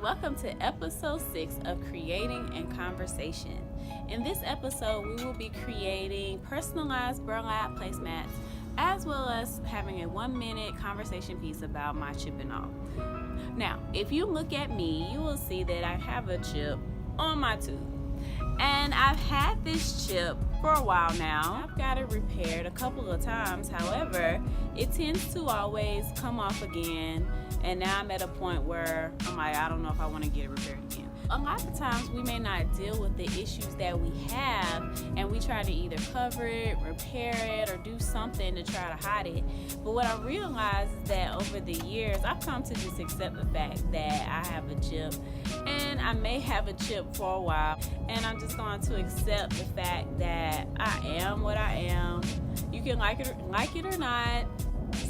welcome to episode 6 of Creating and Conversation. In this episode, we will be creating personalized burlap placemats as well as having a 1-minute conversation piece about my chip and all. Now, if you look at me, you will see that I have a chip on my tooth. And I've had this chip for a while now. I've got it repaired a couple of times. However, it tends to always come off again. And now I'm at a point where I'm like, I don't know if I want to get it repaired again. A lot of times we may not deal with the issues that we have, and we try to either cover it, repair it, or do something to try to hide it. But what I realized is that over the years, I've come to just accept the fact that I have a chip, and I may have a chip for a while, and I'm just going to accept the fact that I am what I am. You can like it or not.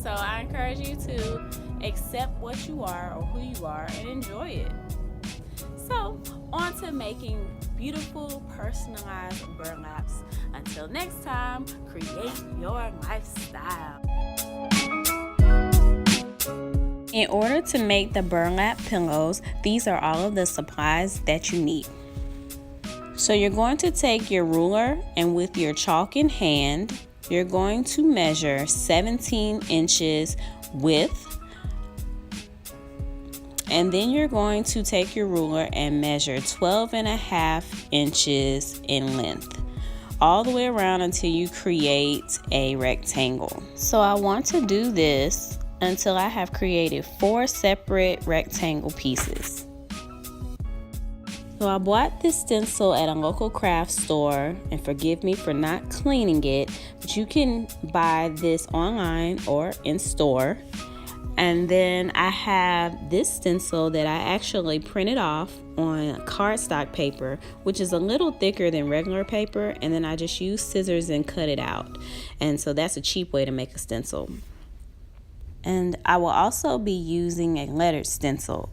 So I encourage you to accept what you are or who you are and enjoy it. So, on to making beautiful, personalized burlaps. Until next time, create your lifestyle. In order to make the burlap pillows, these are all of the supplies that you need. So you're going to take your ruler, and with your chalk in hand, you're going to measure 17 inches width. And then you're going to take your ruler and measure 12.5 inches in length, all the way around until you create a rectangle. So I want to do this until I have created 4 separate rectangle pieces. So I bought this stencil at a local craft store, and forgive me for not cleaning it, but you can buy this online or in store. And then I have this stencil that I actually printed off on cardstock paper, which is a little thicker than regular paper, and then I just use scissors and cut it out. And so that's a cheap way to make a stencil. And I will also be using a lettered stencil.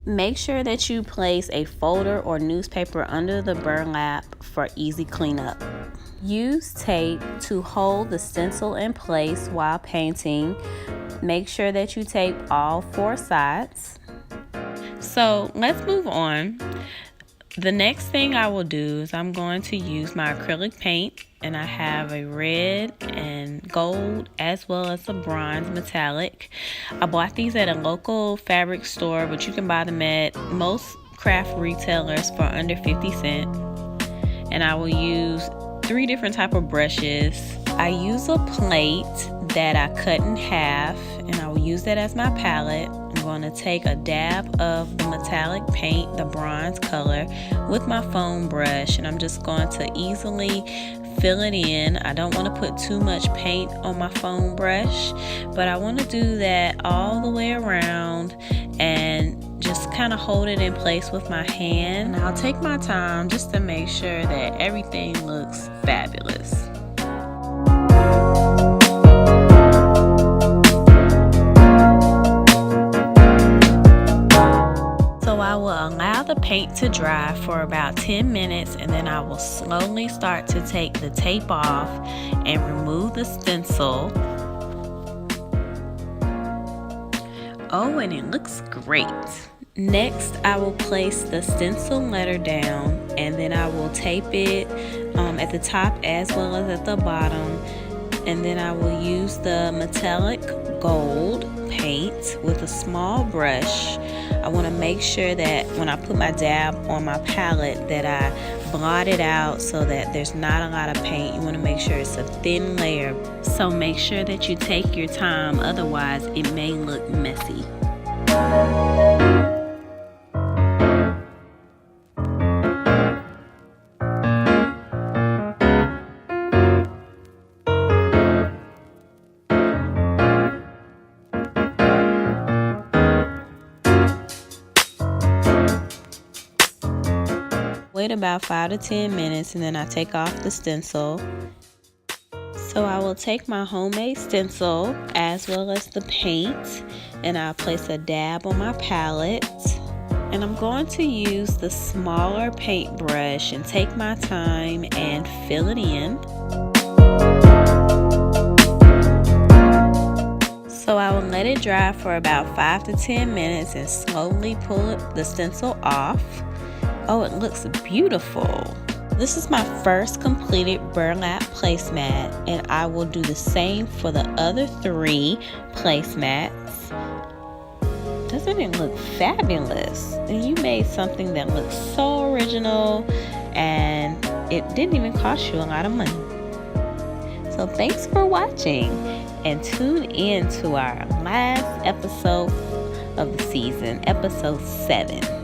Make sure that you place a folder or newspaper under the burlap for easy cleanup. Use tape to hold the stencil in place while painting. Make sure that you tape all 4 sides. So let's move on. The next thing I will do is I'm going to use my acrylic paint, and I have a red and gold as well as a bronze metallic. I bought these at a local fabric store, but you can buy them at most craft retailers for under 50 cents. And I will use 3 different type of brushes. I use a plate that I cut in half, and I will use that as my palette. I'm going to take a dab of the metallic paint, the bronze color, with my foam brush, and I'm just going to easily fill it in. I don't want to put too much paint on my foam brush, but I want to do that all the way around and just kind of hold it in place with my hand. And I'll take my time just to make sure that everything looks fabulous. So I will allow the paint to dry for about 10 minutes, and then I will slowly start to take the tape off and remove the stencil. Oh, and it looks great. Next, I will place the stencil letter down, and then I will tape it at the top as well as at the bottom. And then I will use the metallic gold paint with a small brush. I want to make sure that when I put my dab on my palette that I blot it out so that there's not a lot of paint. You want to make sure it's a thin layer. So make sure that you take your time, otherwise it may look messy. Wait about 5 to 10 minutes, and then I take off the stencil. So I will take my homemade stencil as well as the paint, and I'll place a dab on my palette. And I'm going to use the smaller paintbrush and take my time and fill it in. So I will let it dry for about 5 to 10 minutes and slowly pull the stencil off. Oh, it looks beautiful. This is my first completed burlap placemat, and I will do the same for the other 3 placemats. Doesn't it look fabulous? And you made something that looks so original, and it didn't even cost you a lot of money. So thanks for watching, and tune in to our last episode of the season, episode 7.